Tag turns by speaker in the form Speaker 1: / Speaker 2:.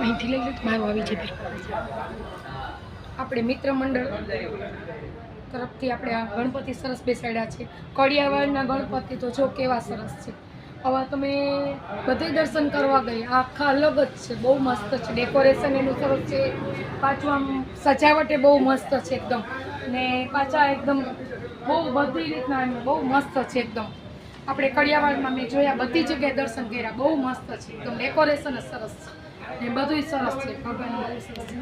Speaker 1: અહીંથી લઈ લે તો મારું આવી જાય. આપણે મિત્ર મંડળ તરફથી આપણે આ ગણપતિ સરસ બેસાડ્યા છે. કડિયાવાડના ગણપતિ તો જો કેવા સરસ છે. હવે તમે બધે દર્શન કરવા ગઈ, આખા અલગ જ છે, બહુ મસ્ત છે. ડેકોરેશન એનું સરસ છે, પાછું આમ સજાવટ એ બહુ મસ્ત છે એકદમ, ને પાછા એકદમ બહુ બધી રીતના બહુ મસ્ત છે એકદમ. આપણે કડિયાવાડમાં મેં જોયા, બધી જગ્યાએ દર્શન કર્યા, બહુ મસ્ત છે એકદમ. ડેકોરેશન જ સરસ છે ને બધુંય સરસ છે. ભગવાનનું બહુ સરસ છે.